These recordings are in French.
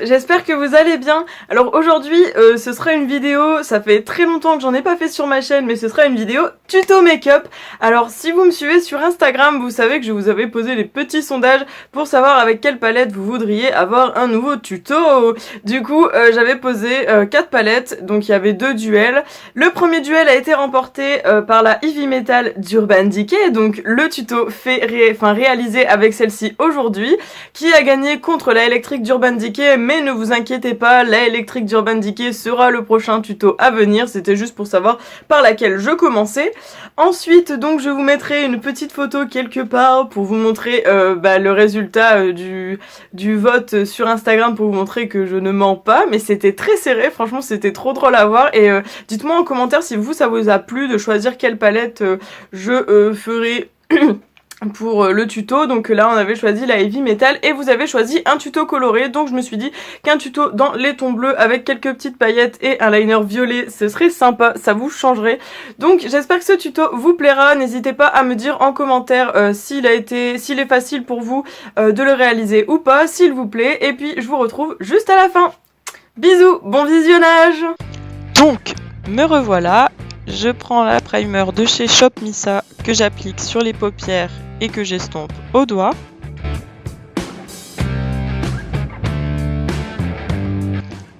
j'espère que vous allez bien. Alors aujourd'hui, ce sera une vidéo, ça fait très longtemps que j'en ai pas fait sur ma chaîne, mais ce sera une vidéo tuto make-up. Alors si vous me suivez sur Instagram, vous savez que je vous avais posé des petits sondages pour savoir avec quelle palette vous voudriez avoir un nouveau tuto. Du coup, j'avais posé 4 palettes, donc il y avait 2 duels. Le premier duel a été remporté par la Heavy Metal d'Urban Decay, donc le tuto réalisé avec celle-ci aujourd'hui, qui a gagné contre la électrique d'Urban Decay, mais ne vous inquiétez pas, la électrique d'Urban Decay sera le prochain tuto à venir, c'était juste pour savoir par laquelle je commençais. Ensuite, donc je vous mettrai une petite photo quelque part pour vous montrer le résultat du vote sur Instagram, pour vous montrer que je ne mens pas, mais c'était très serré, franchement c'était trop drôle à voir, et dites-moi en commentaire si ça vous a plu de choisir quelle palette je ferai pour le tuto. Donc là on avait choisi la Heavy Metal et vous avez choisi un tuto coloré, donc je me suis dit qu'un tuto dans les tons bleus avec quelques petites paillettes et un liner violet ce serait sympa, ça vous changerait. Donc j'espère que ce tuto vous plaira, n'hésitez pas à me dire en commentaire s'il est facile pour vous de le réaliser ou pas, s'il vous plaît, et puis je vous retrouve juste à la fin. Bisous, bon visionnage. Donc me revoilà, je prends la primer de chez Shop Missa que j'applique sur les paupières et que j'estompe au doigt.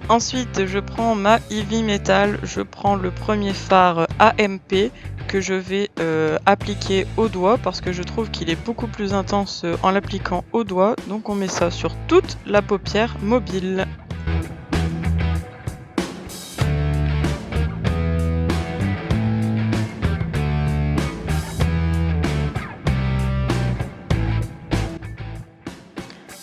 Ensuite, je prends ma Heavy Metal, je prends le premier fard AMP que je vais appliquer au doigt parce que je trouve qu'il est beaucoup plus intense en l'appliquant au doigt. Donc on met ça sur toute la paupière mobile.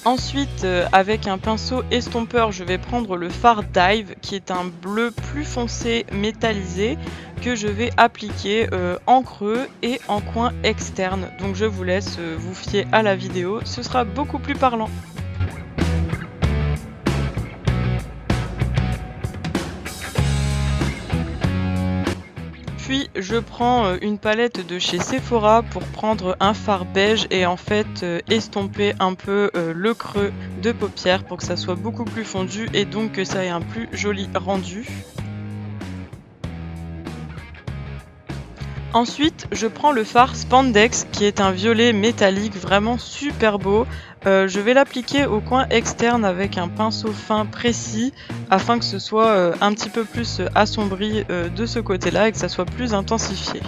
Ensuite, avec un pinceau estompeur, je vais prendre le fard Dive, qui est un bleu plus foncé métallisé, que je vais appliquer en creux et en coin externe. Donc je vous laisse vous fier à la vidéo, ce sera beaucoup plus parlant. Puis je prends une palette de chez Sephora pour prendre un fard beige et en fait estomper un peu le creux de paupière pour que ça soit beaucoup plus fondu et donc que ça ait un plus joli rendu. Ensuite, je prends le fard Spandex qui est un violet métallique vraiment super beau. Je vais l'appliquer au coin externe avec un pinceau fin précis afin que ce soit un petit peu plus assombri de ce côté-là et que ça soit plus intensifié.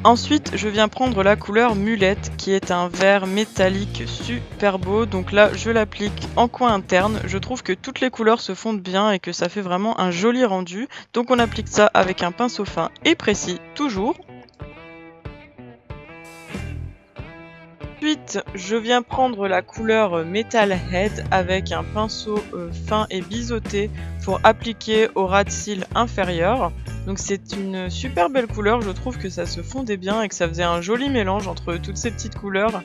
Ensuite, je viens prendre la couleur Mulette qui est un vert métallique super beau. Donc là, je l'applique en coin interne. Je trouve que toutes les couleurs se fondent bien et que ça fait vraiment un joli rendu. Donc on applique ça avec un pinceau fin et précis, toujours. Ensuite, je viens prendre la couleur Metalhead avec un pinceau fin et biseauté pour appliquer au ras de cils inférieur. Donc c'est une super belle couleur, je trouve que ça se fondait bien et que ça faisait un joli mélange entre toutes ces petites couleurs.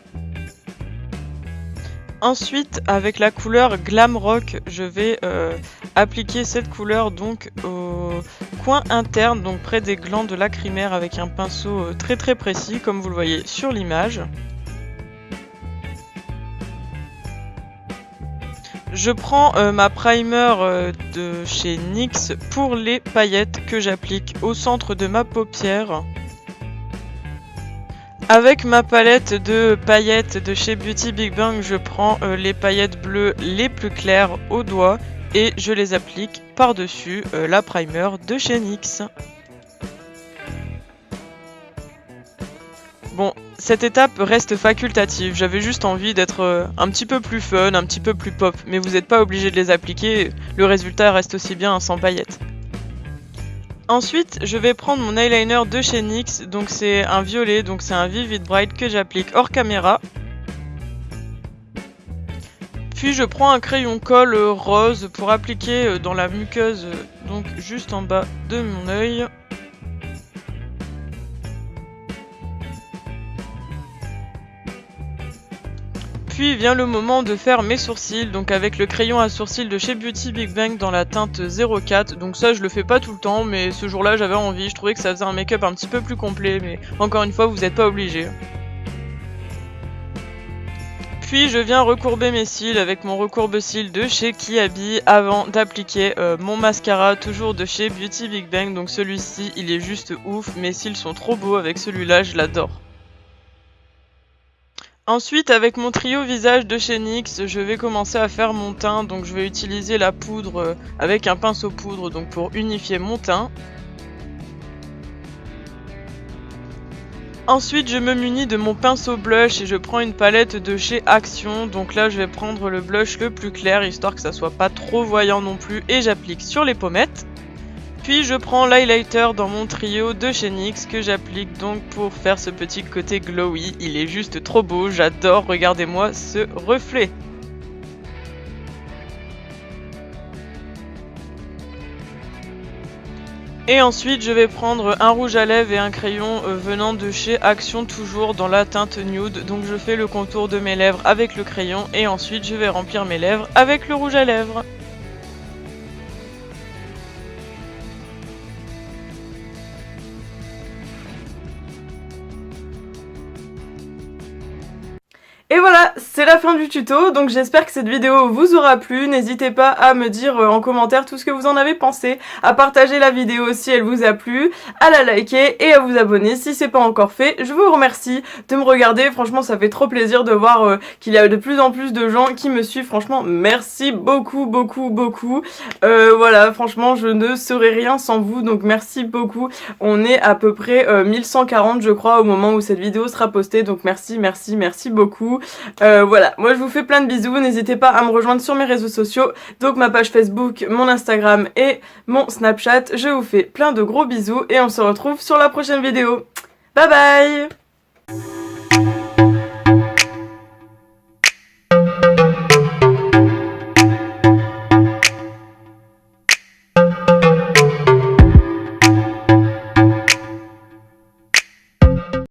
Ensuite, avec la couleur Glam Rock, je vais appliquer cette couleur donc au coin interne, donc près des glandes lacrymaires avec un pinceau très précis comme vous le voyez sur l'image. Je prends ma primer de chez NYX pour les paillettes que j'applique au centre de ma paupière. Avec ma palette de paillettes de chez Beauty Big Bang, je prends les paillettes bleues les plus claires au doigt et je les applique par-dessus la primer de chez NYX. Bon, cette étape reste facultative, j'avais juste envie d'être un petit peu plus fun, un petit peu plus pop, mais vous n'êtes pas obligé de les appliquer, le résultat reste aussi bien sans paillettes. Ensuite, je vais prendre mon eyeliner de chez NYX, donc c'est un violet, donc c'est un Vivid Bright que j'applique hors caméra. Puis je prends un crayon colle rose pour appliquer dans la muqueuse, donc juste en bas de mon œil. Puis vient le moment de faire mes sourcils, donc avec le crayon à sourcils de chez Beauty Big Bang dans la teinte 04. Donc ça je le fais pas tout le temps, mais ce jour-là j'avais envie, je trouvais que ça faisait un make-up un petit peu plus complet, mais encore une fois vous n'êtes pas obligés. Puis je viens recourber mes cils avec mon recourbe-cils de chez Kiabi avant d'appliquer mon mascara, toujours de chez Beauty Big Bang. Donc celui-ci, il est juste ouf, mes cils sont trop beaux avec celui-là, je l'adore. Ensuite, avec mon trio visage de chez NYX, je vais commencer à faire mon teint. Donc je vais utiliser la poudre avec un pinceau poudre donc pour unifier mon teint. Ensuite, je me munis de mon pinceau blush et je prends une palette de chez Action. Donc là, je vais prendre le blush le plus clair, histoire que ça soit pas trop voyant non plus, et j'applique sur les pommettes. Puis je prends l'highlighter dans mon trio de chez NYX que j'applique donc pour faire ce petit côté glowy. Il est juste trop beau, j'adore, regardez-moi ce reflet. Et ensuite je vais prendre un rouge à lèvres et un crayon venant de chez Action, toujours dans la teinte nude. Donc je fais le contour de mes lèvres avec le crayon et ensuite je vais remplir mes lèvres avec le rouge à lèvres. Et voilà, c'est la fin du tuto, donc j'espère que cette vidéo vous aura plu. N'hésitez pas à me dire en commentaire tout ce que vous en avez pensé, à partager la vidéo si elle vous a plu, à la liker et à vous abonner si c'est pas encore fait. Je vous remercie de me regarder, franchement ça fait trop plaisir de voir qu'il y a de plus en plus de gens qui me suivent. Franchement merci beaucoup. Voilà, franchement je ne serais rien sans vous, donc merci beaucoup. On est à peu près 1140 je crois au moment où cette vidéo sera postée, donc merci beaucoup. Voilà, moi je vous fais plein de bisous, n'hésitez pas à me rejoindre sur mes réseaux sociaux, donc ma page Facebook, mon Instagram et mon Snapchat. Je vous fais plein de gros bisous et on se retrouve sur la prochaine vidéo. Bye bye.